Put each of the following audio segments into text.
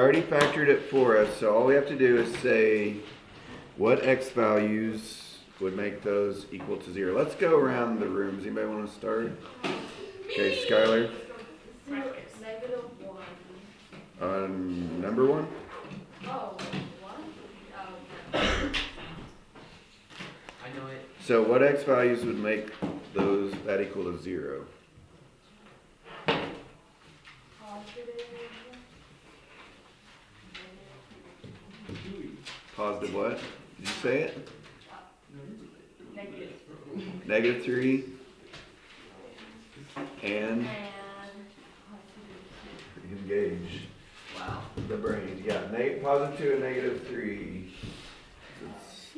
Already factored it for us, so all we have to do is say what x values would make those equal to 0. Let's go around the rooms. Anybody want to start? Okay, Skylar. -1. On number 1? Oh, 1? Oh. I know it. So what x values would make that equal to 0? Positive what? Did you say it? Negative. Negative 3. And engage. Wow. The brain. Yeah, positive 2 and negative 3.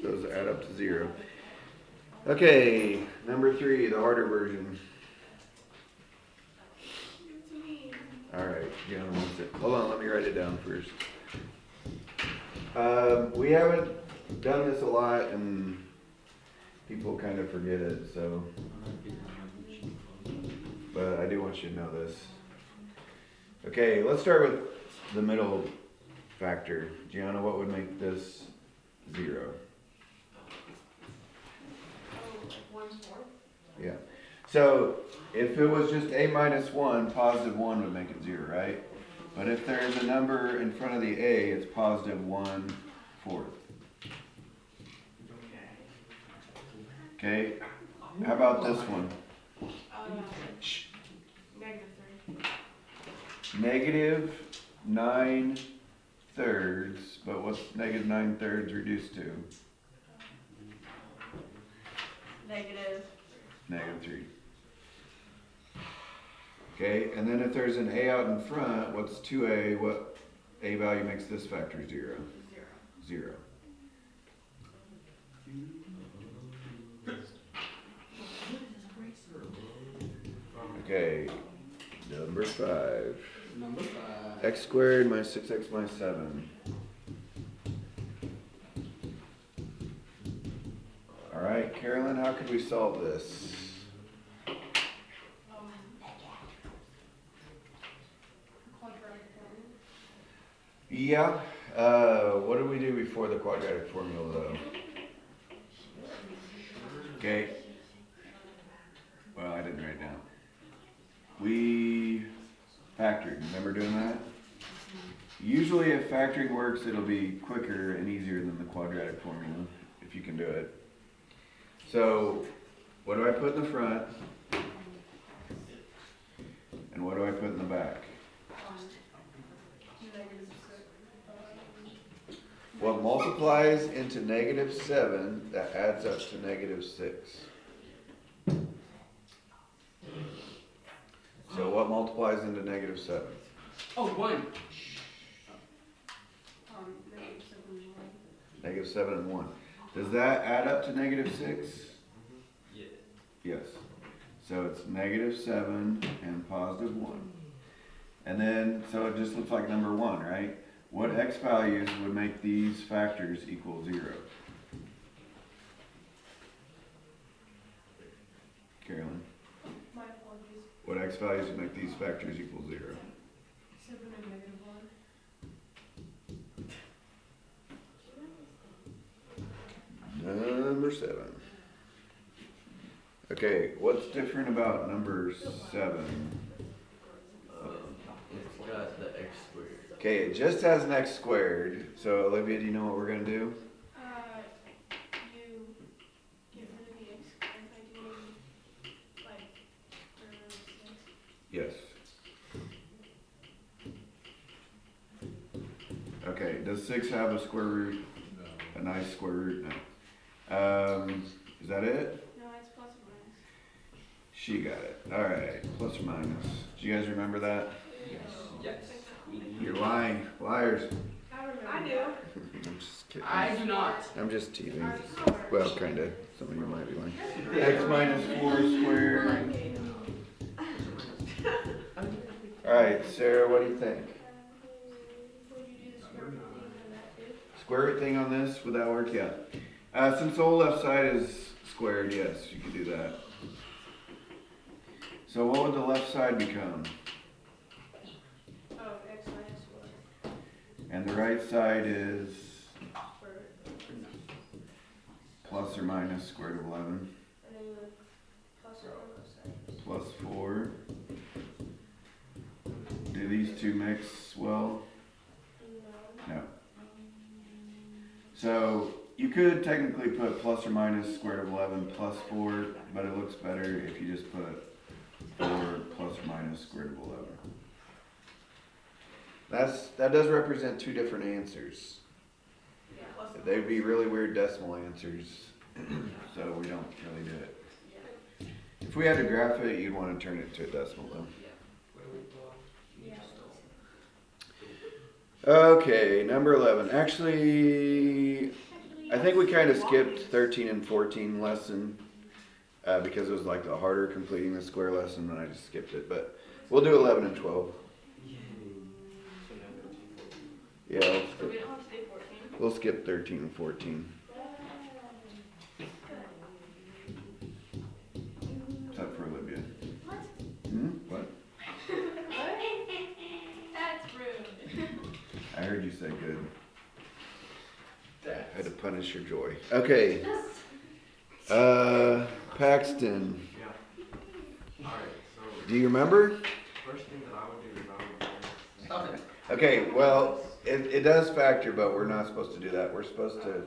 Those add up to 0. Okay, number 3, the harder version. Alright, Gianna wants it. Hold on, let me write it down first. We haven't done this a lot and people kind of forget it, so. But I do want you to know this. Okay, let's start with the middle factor. Gianna, what would make this 0? Oh, 1/4. Yeah. So if it was just a minus 1, positive 1 would make it 0, right? But if there's a number in front of the a, it's positive 1/4. Okay. How about this one? -3. -9/3, but what's -9/3 reduced to? -3. Okay, and then if there's an a out in front, what's 2a? What a value makes this factor 0? 0. Okay, number 5. Number 5. X squared minus 6x minus 7. Alright, Carolyn, how could we solve this? Quadratic formula. Yeah, what did we do before the quadratic formula though? Okay. Well, I didn't write it down. We factored, remember doing that? Usually if factoring works, it'll be quicker and easier than the quadratic formula, if you can do it. So, what do I put in the front? And what do I put in the back? What multiplies into -7, that adds up to -6. So what multiplies into -7? Oh, 1. -7 and 1. Does that add up to -6? Yeah. Yes. So it's -7 and positive 1. And then, so it just looks like number 1, right? What x values would make these factors equal 0? Carolyn, My apologies. what x values would make these factors equal 0? 7 and -1. Number 7. Okay, what's different about number 7? It's got the x squared. Okay, it just has an x squared. So Olivia, do you know what we're gonna do? You get rid of the x squared by doing like 6. Yes. Okay, does 6 have a square root? No. A nice square root? No. Is that it? No, it's plus or minus. She got it. Alright, plus or minus. Do you guys remember that? Yes. You're lying. Liars. I remember. I do. I'm just kidding. I do not. I'm just teasing. I'm sorry. Well, kinda. Some of you might be lying. X minus 4 squared. Alright, Sarah, what do you think? Would you do the square root thing on that too? Square root thing on this, would that work? Yeah. Since the whole left side is squared, yes, you could do that. So what would the left side become? Oh, x minus 1. And the right side is plus or minus square root of 11 plus 4. Do these two mix well? No. So you could technically put plus or minus square root of 11 plus 4, but it looks better if you just put 4 plus or minus square root of 11. That does represent two different answers. They'd be really weird decimal answers, so we don't really do it. If we had to graph it, you'd want to turn it to a decimal though. Okay, number 11. Actually, I think we kind of skipped 13 and 14 lesson because it was like the harder completing the square lesson, and I just skipped it. But we'll do 11 and 12. Yeah, we'll skip 13 and 14. Except for Olivia. What? That's rude. I heard you say good. I had to punish your joy. Okay. Paxton. Yeah. Alright, so Do you remember? first thing that I would do is I would Stop it. Okay, well, it does factor, but we're not supposed to do that. We're supposed to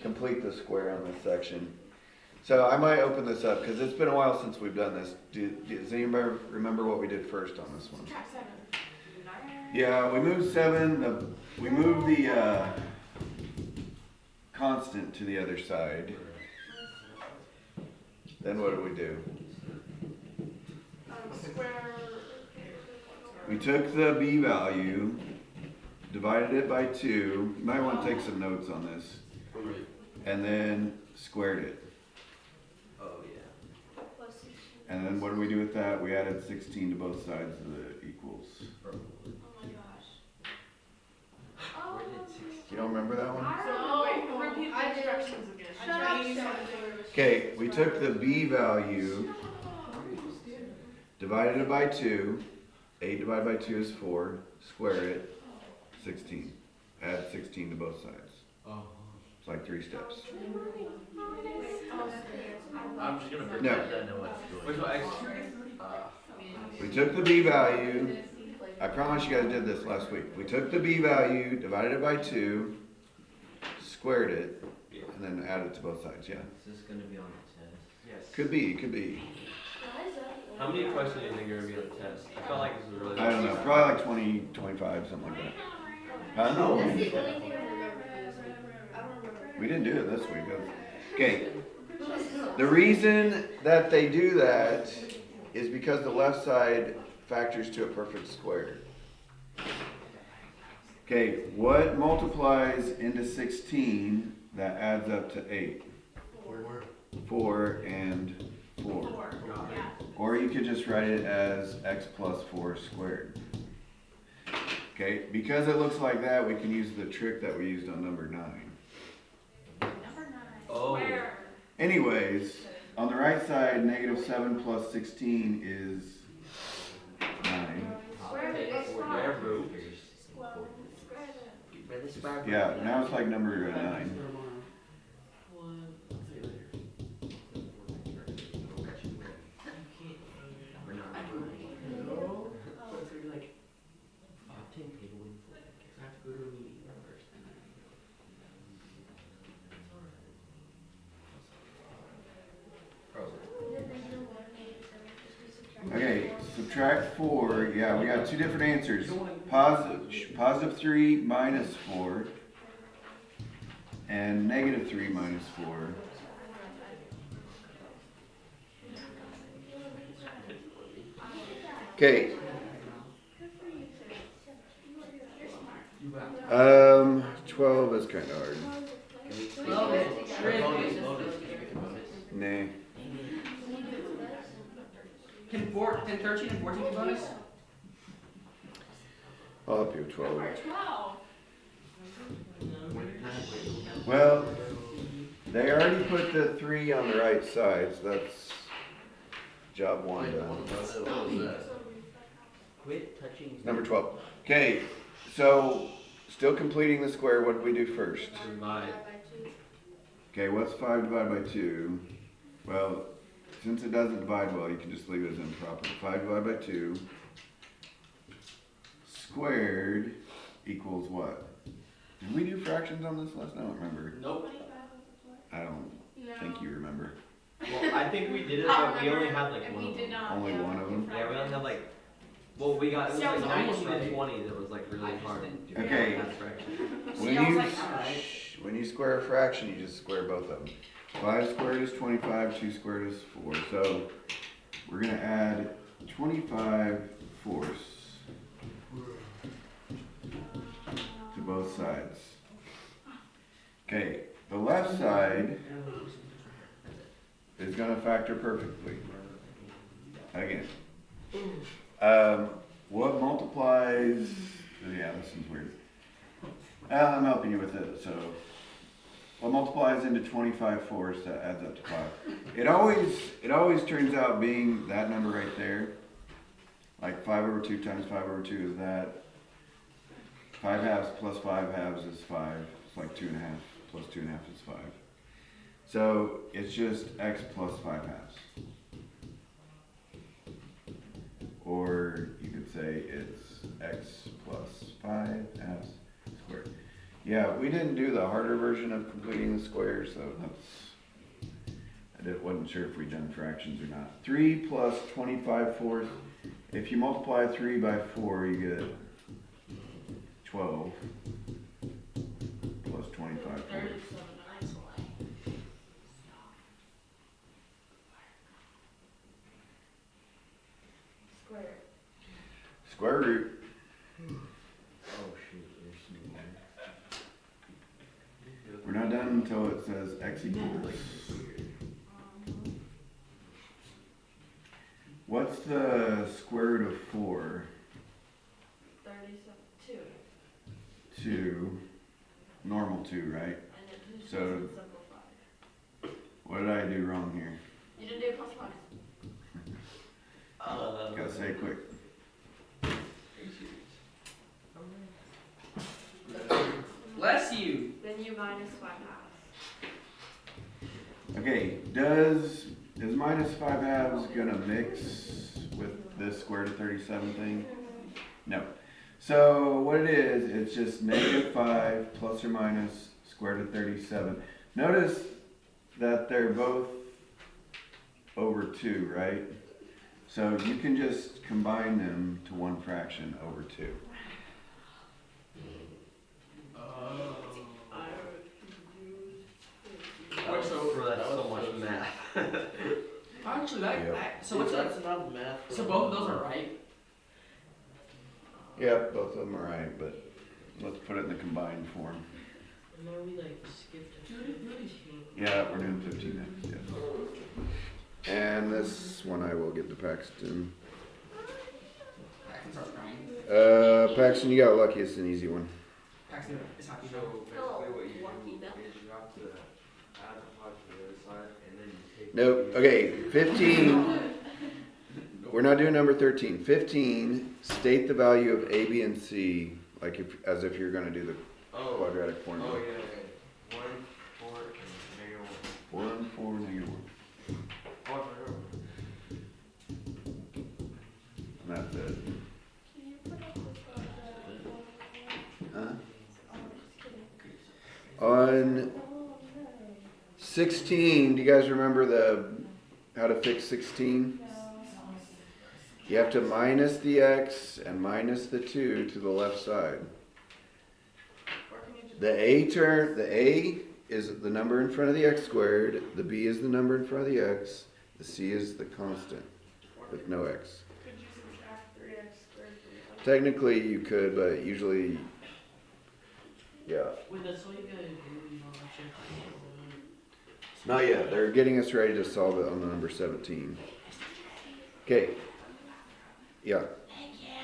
complete the square on this section. So I might open this up because it's been a while since we've done this. Does anybody remember what we did first on this one? Track 7. Yeah, we moved 7. We moved the constant to the other side. Then what did we do? Square. We took the b value, divided it by 2. You might want to take some notes on this. And then squared it. Oh yeah. Plus 16. And then what did we do with that? We added 16 to both sides of the equals. Oh my gosh. Where did 16? You don't remember that one? So, repeat the instructions again. I'm trying to Okay, we took the b value, divided it by 2. 8 divided by 2 is 4. Square it, 16. Add 16 to both sides. Oh. It's like 3 steps. I'm just gonna pretend No. I know what's Which going one? on. X? We took the b value. I promise you guys did this last week. We took the b value, divided it by 2, squared it, and then added it to both sides. Yeah. Is this gonna be on the test? Yes. Could be, could be. How many questions do you think are gonna be on the test? I felt like this was really. I don't know. Probably like 20, 25, something like that. Huh? We didn't do it this week. Okay. The reason that they do that is because the left side factors to a perfect square. Okay, what multiplies into 16 that adds up to 8? 4 and 4. Or you could just write it as x plus 4 squared. Okay, because it looks like that, we can use the trick that we used on number 9. Number 9. Oh. Square. Anyways, on the right side, negative 7 plus 16 is 9. Yeah, now it's like number 9. Okay, subtract 4. Yeah, we got two different answers. Positive 3 minus 4 and negative 3 minus 4. Okay. 12 is kind of hard. Nah. Can 13 and 14 be bonus? I'll help you with 12. 12. Well, they already put the 3 on the right side, so that's job 1 done. Quit touching. Number 12. Okay, so still completing the square, what did we do first? Divide. Okay, what's 5 divided by 2? Well, since it doesn't divide well, you can just leave it as improper. 5 divided by 2 squared equals what? Did we do fractions on this last? I don't remember. Nope. I don't think you remember. Well, I think we did it, but we only had like And one we of did them. not. Only one of them? Yeah, we only had like, well, we got, it was So like it's 19 almost and right. 20 that was like really hard. to do. Okay. That's fraction. When I was you, like, alright. when you square a fraction, you just square both of them. 5 squared is 25, 2 squared is 4. So we're gonna add 25 fourths to both sides. Okay, the left side is gonna factor perfectly. Again. What multiplies, yeah, this is weird. I'm helping you with it, so. What multiplies into 25 fourths, that adds up to 5. It always turns out being that number right there. Like 5 over 2 times 5 over 2 is that. 5 halves plus 5 halves is 5. It's like 2 1/2 plus 2 1/2 is 5. So it's just x plus 5 halves. Or you could say it's x plus 5 halves squared. Yeah, we didn't do the harder version of completing the square, so wasn't sure if we'd done fractions or not. 3 plus 25 fourths. If you multiply 3 by 4, you get 12 plus 25 fourths. Square root. Oh shoot, there's some more. We're not done until it says x equals. What's the square root of 4? 37, 2. 2. Normal 2, right? And it just So- doesn't simplify. What did I do wrong here? You didn't do plus 5. Gotta say it quick. Bless you. Then you minus 5 halves. Okay, is minus 5 halves gonna mix with this square root of 37 thing? No. So what it is, it's just negative 5 plus or minus square root of 37. Notice that they're both over 2, right? So you can just combine them to one fraction over 2. That's so much math. I actually like Yep. that. So what's That's enough math. So both of those are right. Yep, both of them are right, but let's put it in the combined form. And then we like skipped a Yeah, we're doing 15 next, yeah. And this one I will get to Paxton. Paxton starts crying. Paxton, you got lucky, it's an easy one. Paxton is happy So now. basically what you Lucky do bell. is you have to add the pod to the other side and then you take. Nope, okay, 15. We're not doing number 13. 15, state the value of A, B, and C, like as if you're gonna do the Oh, quadratic oh formula. yeah, okay. 1, 4, and -1. 1, 4, -1. Oh, I forgot. And that's it. Can you put up this Huh? Oh, just kidding. On Oh, no. 16, do you guys remember how to fix 16? No. You have to minus the x and minus the 2 to the left side. Or can you just- The A is the number in front of the x squared, the B is the number in front of the x, the C is the constant with no x. Could you subtract 3x squared from the Technically you could, but usually, yeah. Wait, that's all you gotta do, not check. Not yet, they're getting us ready to solve it on the number 17. Okay. Yeah.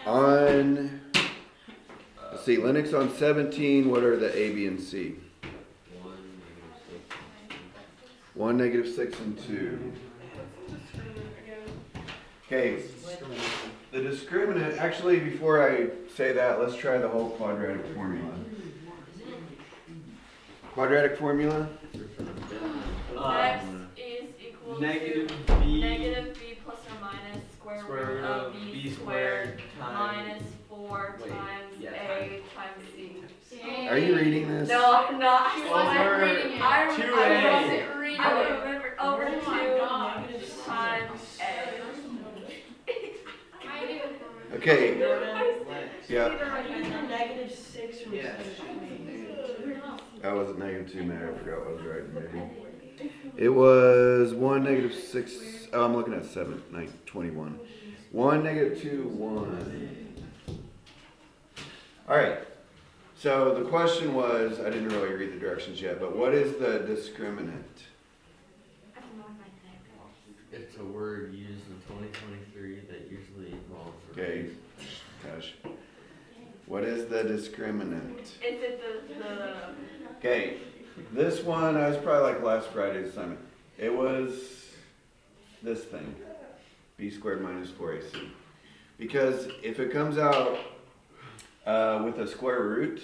On, let's see, Linux on 17, what are the A, B, and C? 1, -6, and 2. Okay, the discriminant, actually before I say that, let's try the whole quadratic formula. Quadratic formula? X is equal to Negative negative b plus or minus square root of b squared minus 4 Wait, times yeah, a times c. Are you reading this? No, I'm not. She I wasn't swear. reading it. I Two I A. wasn't reading it. I remember over Oh my 2 God. times a. I didn't remember. Okay, yeah. Negative 6 or Yes. I wasn't -2 now, I forgot what I was writing maybe. It was 1 -6, oh, I'm looking at 7, 9, 21. 1 -2, 1. Alright, so the question was, I didn't really read the directions yet, but what is the discriminant? It's a word used in 2023 that usually involves. Okay, gosh. What is the discriminant? Is it the Okay, this one, I was probably like last Friday's assignment. It was this thing, b squared minus 4ac. Because if it comes out with a square root,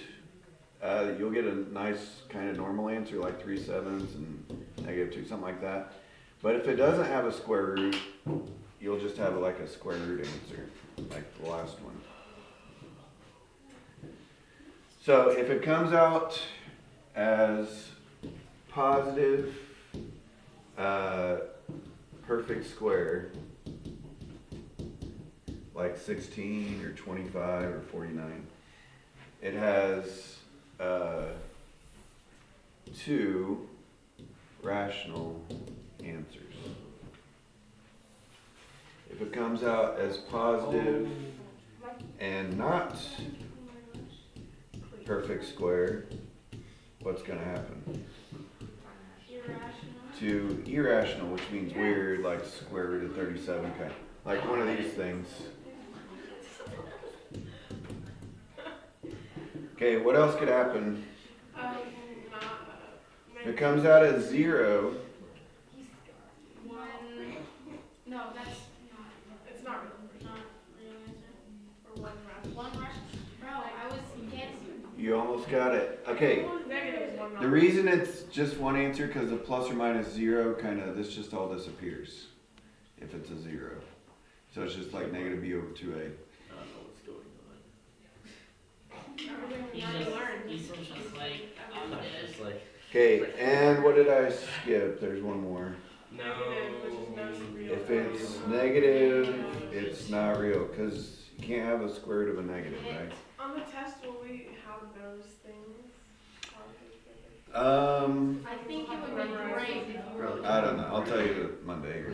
you'll get a nice kind of normal answer like 3/7 and -2, something like that. But if it doesn't have a square root, you'll just have like a square root answer, like the last one. So if it comes out as positive perfect square, like 16 or 25 or 49, it has 2 rational answers. If it comes out as positive and not perfect square, what's going to happen? To irrational, which means weird, like square root of 37, kind of, like one of these things. Okay, what else could happen? If it comes out as 0, No, that's not. It's not real. Not real answer. Or one rational. One rational. Bro, I was guessing. you almost got it. Okay, Negative is one the reason it's just one answer because the plus or minus 0 kind of, this just all disappears if it's a 0. So it's just like negative b over 2a. I don't know what's going on. He's just like, I'm It's dead. just like, Okay, and what did I skip? There's one more. no. If it's negative, it's not real because you can't have a square root of a negative, right? On the test, will we have those things? I think it would be great if you were. I don't know. I'll tell you Monday.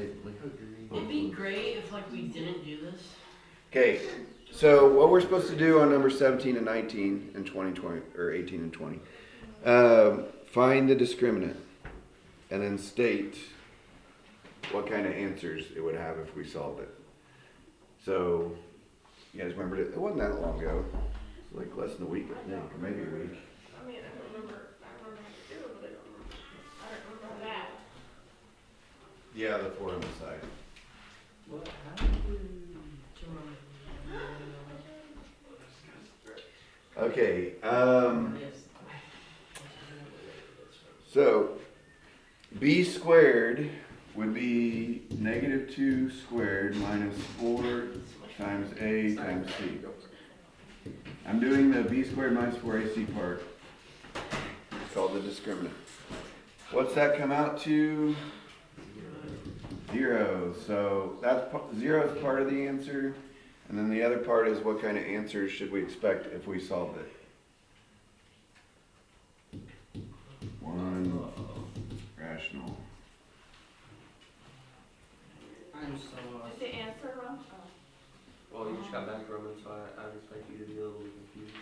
It'd be great if like we didn't do this. Okay, so what we're supposed to do on number 17 and 19 and 20, or 18 and 20, find the discriminant and then state what kind of answers it would have if we solved it. So, you guys remember it? It wasn't that long ago. It was like less than a week, I think, or maybe a week. I mean, I remember how to do it, but I don't remember that. Yeah, the 4 on the side. What happened? Okay, so b squared would be negative 2 squared minus 4 times a times c. I'm doing the b squared minus 4ac part. It's called the discriminant. What's that come out to? 0. So that's 0 is part of the answer. And then the other part is what kind of answers should we expect if we solved it? 1 rational. I'm so is the answer wrong? Well, you just got back from it, so I would expect you to be a little confused.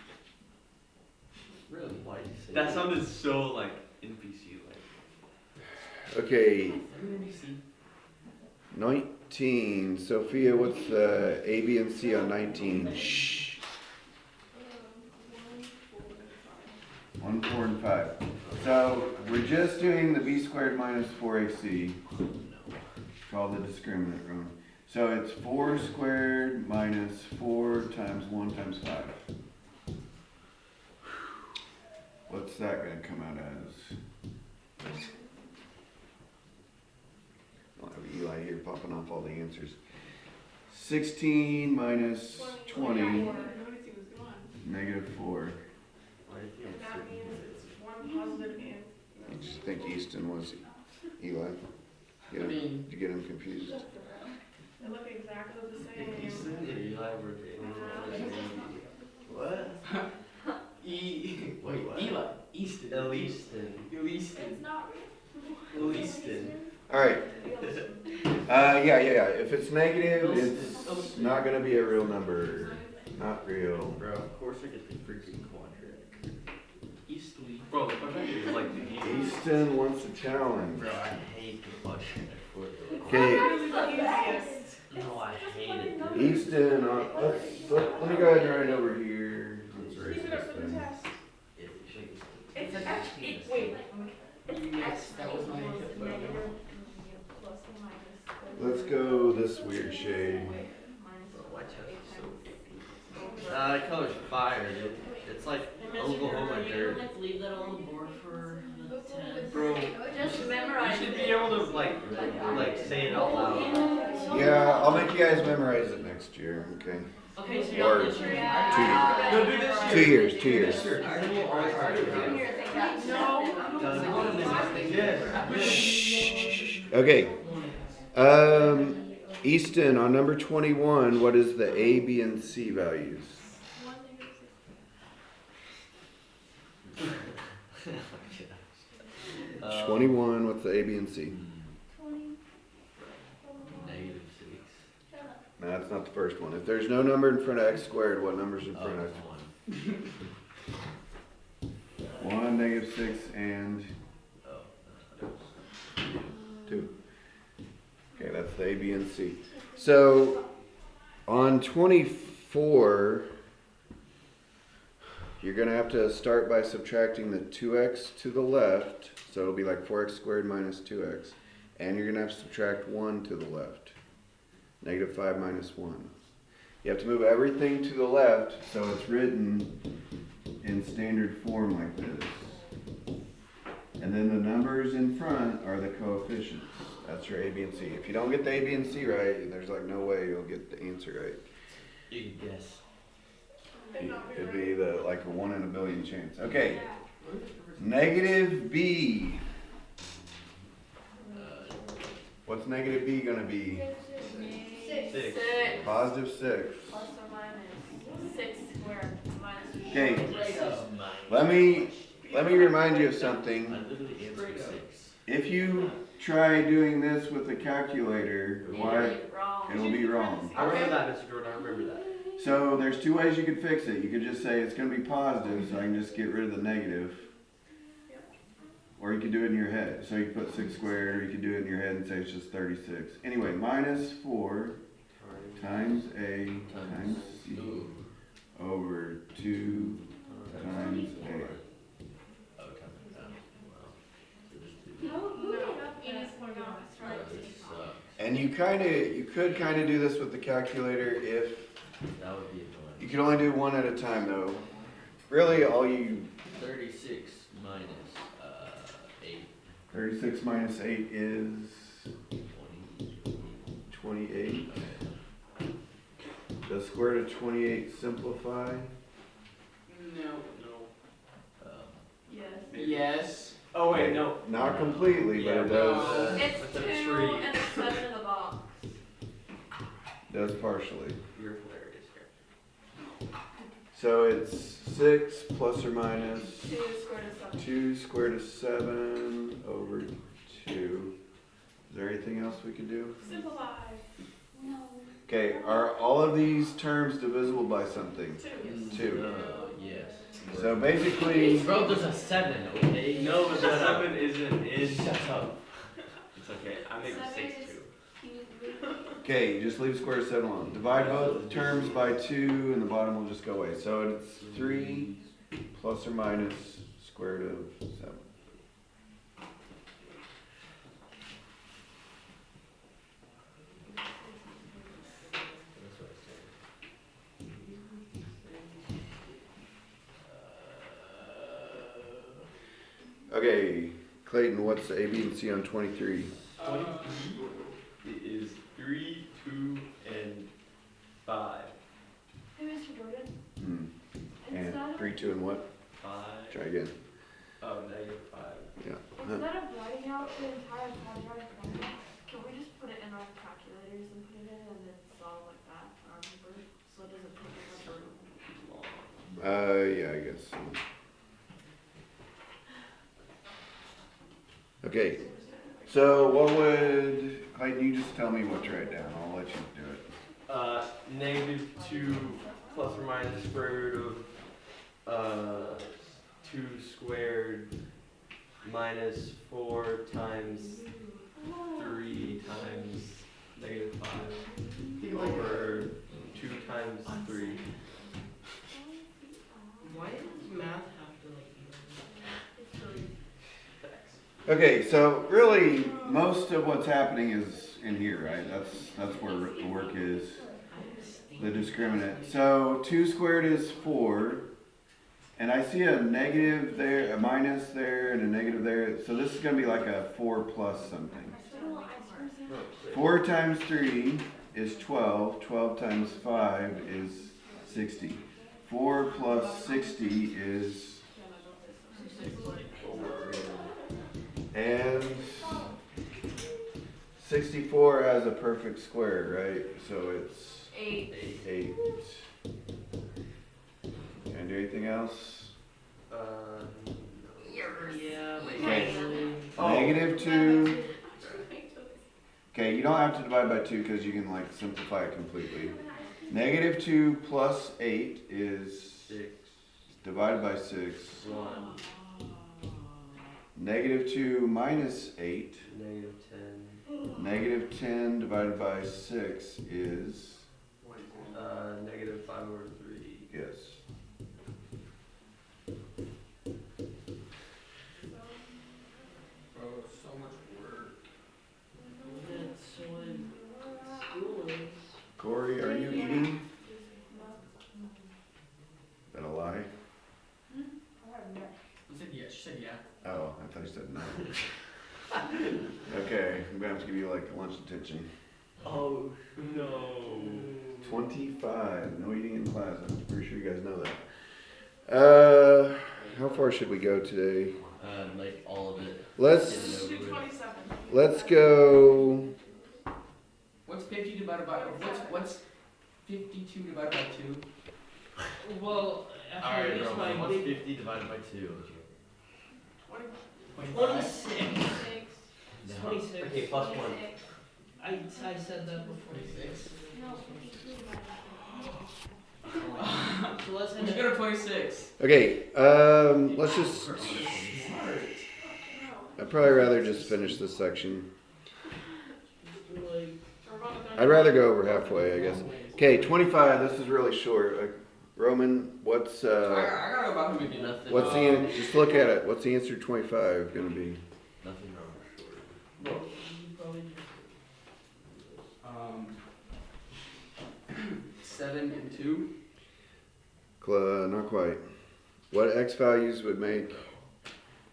Really? Why did you say That sounded so like NPC like. Okay, 19. Sophia, what's the A, B, and C on 19? Shh. 1, 4, and 5. So we're just doing the b squared minus 4ac. Called the discriminant room. So it's 4 squared minus 4 times 1 times 5. What's that gonna come out as? I'll have Eli here popping off all the answers. 16 minus 20, Notice he was gone. negative 4. Why did you And have that six? means it's one positive and. I just think Easton was Eli. I mean, Did you get him confused? They look exactly the same. If Easton and Eli were dating, what? Wait, what? Eli, Easton. Easton. Easton. It's not real. Easton. All right. Yeah. If it's negative, it's not gonna be a real number. Not real. Bro, of course I get the freaking quadratic. Eastly. Bro, the quadratic is like the easiest. Easton wants a challenge. Bro, I hate the quadratic for the Okay, No, I hate it. dude. Easton, let me go ahead and write it over here. Let's erase Keep it this up for the thing. test. It's actually, Wait. Yes, that was my negative hip. plus or minus. Let's go this weird shade. Minus Bro, why chest that color's fire, dude. It's like Oklahoma You dirt. like leave that on the board for the 10. Bro, Just you memorize should be it. able to like say it out loud. Yeah, I'll make you guys memorize it next year, okay? Okay, so Or you're this year. No, do this 2 years, 2 years. Okay. Easton, on number 21, what is the A, B, and C values? 21, what's the A, B, and C? -6. No, that's not the first one. If there's no number in front of x squared, what number's in front of x? 1, negative 6, and 2. Okay, that's the A, B, and C. So, on 24, you're going to have to start by subtracting the 2x to the left. So it'll be like 4x squared minus 2x. And you're going to have to subtract 1 to the left. Negative 5 minus 1. You have to move everything to the left so it's written in standard form like this. And then the numbers in front are the coefficients. That's your A, B, and C. If you don't get the A, B, and C right, there's like no way you'll get the answer right. You can guess. It'd be like a 1 in a billion chance. Okay, negative B. What's negative B gonna be? 6. Positive 6. Plus or minus 6 squared minus. Okay, let me remind you of something. I literally answered 6. If you try doing this with a calculator, why? Wrong. It'll be wrong. I remember that, Mr. Jordan. I remember that. So there's 2 ways you could fix it. You could just say it's going to be positive, so I can just get rid of the negative. Or you could do it in your head. So you could put 6 squared, or you could do it in your head and say it's just 36. Anyway, minus 4 times A times C over 2 times A. And you could kind of do this with the calculator if That would be annoying. you could only do one at a time though. Really, all you 36 minus 8. 36 minus 8 is 20. 28. Does square root of 28 simplify? No. Yes. Yes. Oh wait, no. Not completely, but Yeah, it no. does. It's What's a 2 tree? and it's 7 in the box. Does partially. You're hilarious here. So it's 6 plus or minus 2 squared is 7. 2 squared is 7 over 2. Is there anything else we could do? Simplify. Okay, are all of these terms divisible by something? 2. 2. Yes. So basically, Bro, there's a 7, okay? No, but the 7 isn't in. Shut up. It's okay. I make mistakes too. okay, you just leave square root of 7 alone. Divide both terms by 2 and the bottom will just go away. So it's 3 plus or minus square root of 7. That's what I said. Okay, Clayton, what's the A, B, and C on 23? It is 3, 2, and 5. Hey, Mr. Jordan. Hmm. And Instead of, 3, 2, and what? 5. Try again. Oh, -5. Yeah. instead of writing out the entire quadratic formula, can we just put it in our calculators and put it in and then solve like that on our paper? So it doesn't take us up room. Yeah, I guess so. Okay, so what would, Clayton, you just tell me what to write down, I'll let you do it. -2 plus or minus square root of 2 squared minus 4 times 3 times -5 over 2 times 3. Why does math have to like be Okay, so really, most of what's happening is in here, right? That's where the work is, the discriminant. So 2 squared is 4, and I see a negative there, a minus there, and a negative there. So this is gonna be like a 4 plus something. 4 times 3 is 12, 12 times 5 is 60. 4 plus 60 is, and 64 has a perfect square, right? So it's 8. 8. Can I do anything else? Yeah, but Okay. Oh. -2. Okay, you don't have to divide by 2 because you can like simplify it completely. -2 plus 8 is 6, divided by 6. 1, -2 minus 8. -10, -10 divided by 6 is, -5 over 3. yes. Bro, so much work. that's what school is. Corey, are you eating? That a lie? You said yes. She said yeah. Oh, I thought you said no. Okay, I'm gonna have to give you like lunch detention. Oh no. 25, no eating in class. I'm pretty sure you guys know that. How far should we go today? Like all of it. Let's 227. let's go. What's 50 divided by what's 52 divided by 2? Well, after I Alright, use bro, my what's big 50 divided by 2? 26. 26. 26. Okay, plus 1. I said that before. 26. No, 52 divided by So let's Let's end go it. to 26. Okay, let's just. I'd probably rather just finish this section. Like, I'd rather go over halfway, I guess. Okay, 25. This is really short. Roman, what's I gotta go about him again. Nothing. what's the just look at it. What's the answer to 25 gonna be? Nothing wrong with short. you probably just 7 and 2. Not quite. What x values would make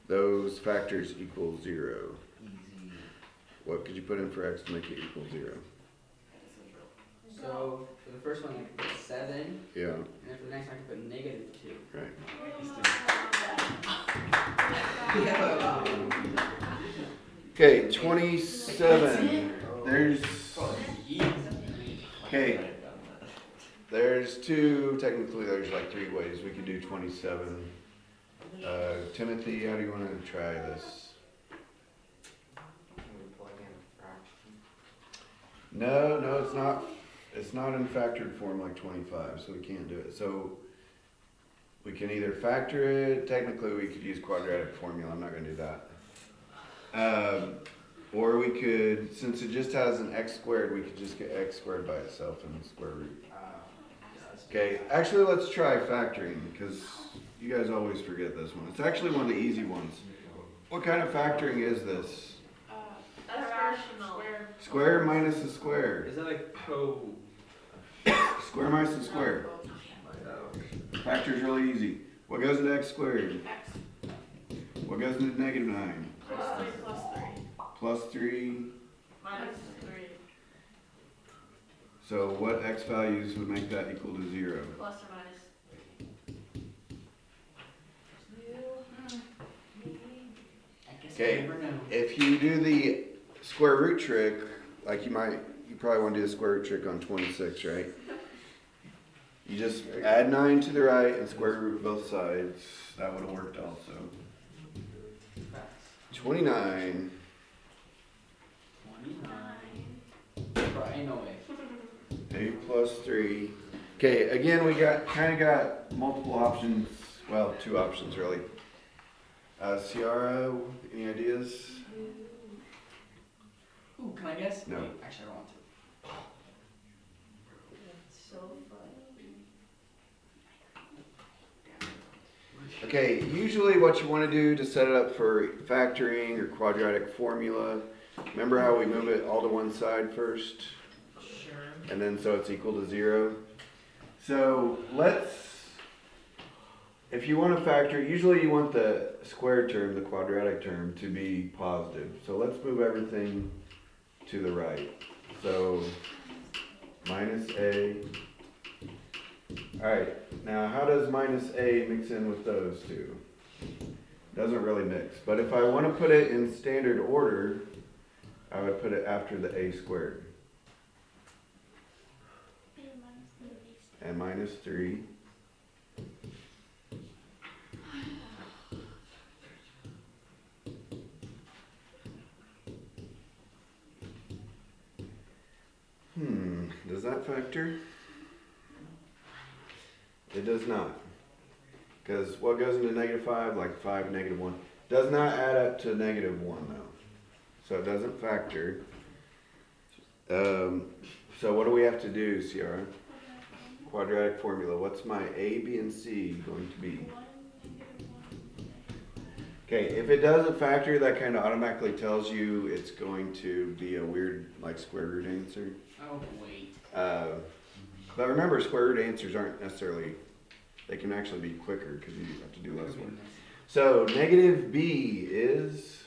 those factors equal 0? Easy. What could you put in for x to make it equal 0? So for the first one I can put 7, Yeah, and then for the next one I can put -2. right. Okay, 27. There's okay. There's two. Technically, there's like 3 ways we could do 27. Timothy, how do you want to try this? No, it's not. It's not in factored form like 25, so we can't do it. So we can either factor it. Technically, we could use quadratic formula. I'm not going to do that. Or we could, since it just has an x squared, we could just get x squared by itself in the square root. Okay, actually, let's try factoring because you guys always forget this one. It's actually one of the easy ones. What kind of factoring is this? That's rational. Square minus a square. Is that a co? Square minus a square. Factor's really easy. What goes into x squared? X. What What goes into negative 9? Plus 3 plus 3. Plus 3. Minus 3. So what x values would make that equal to 0? Plus or minus. I guess Okay. I never know. If you do the square root trick, like you probably want to do the square root trick on 26, right? You just add 9 to the right and square root both sides. That would have worked also. Facts. 29. 29. Bro, ain't no way. 8 plus 3. Okay, again, we kind of got multiple options. Well, 2 options really. Ciara, any ideas? Ooh, can I guess? No. Wait, actually, I don't want to. That's so funny. Okay, usually what you want to do to set it up for factoring or quadratic formula, remember how we move it all to one side first? Sure. And then so it's equal to 0. So if you want to factor, usually you want the square term, the quadratic term, to be positive. So let's move everything to the right. So minus a. Alright, now how does minus a mix in with those two? Doesn't really mix. But if I want to put it in standard order, I would put it after the a squared. And minus 3. Does that factor? It does not. Because what goes into negative 5, like 5, negative 1, does not add up to negative 1 though. So it doesn't factor. So what do we have to do, Ciara? Quadratic formula. What's my a, b, and c going to be? Okay, if it doesn't factor, that kind of automatically tells you it's going to be a weird, like, square root answer. Oh, wait. But remember, square root answers aren't necessarily, they can actually be quicker because you have to do less work. So negative b is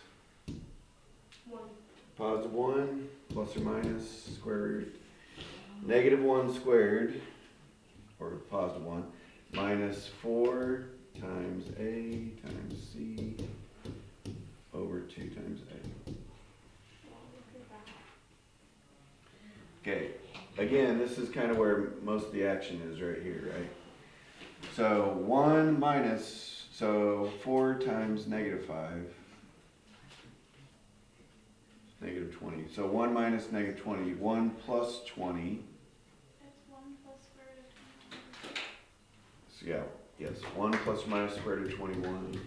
1. positive 1 plus or minus square root. Negative 1 squared, or positive 1, minus 4 times a times c over 2 times a. Okay, again, this is kind of where most of the action is right here, right? So 1 minus, so 4 times negative 5, negative 20. So 1 minus negative 20, 1 plus 20. That's 1 plus square root of 20. So yeah, yes, 1 plus or minus square root of 21.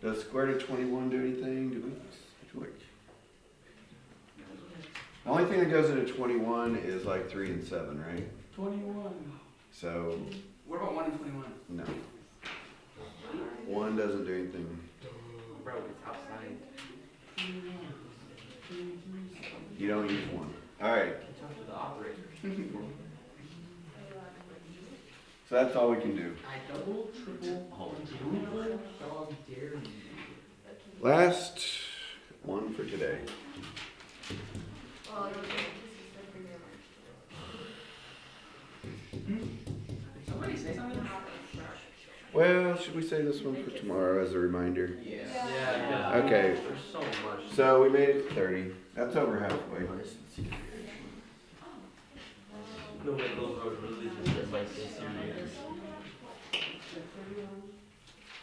Does square root of 21 do anything? Do we? The only thing that goes into 21 is like 3 and 7, right? 21. So, What about 1 and 21? no. 1 doesn't do anything. Bro, it's outside. You don't use 1. Alright, Talk to the operator. so that's all we can do. I double, triple, quadruple, dog dare you. Last one for today. Well, it'll be Somebody say something? Well, should we say this one for tomorrow as a reminder? Yeah. Yeah. Okay. There's so much. So we made it to 30. That's over halfway. No way those roads really just like so serious.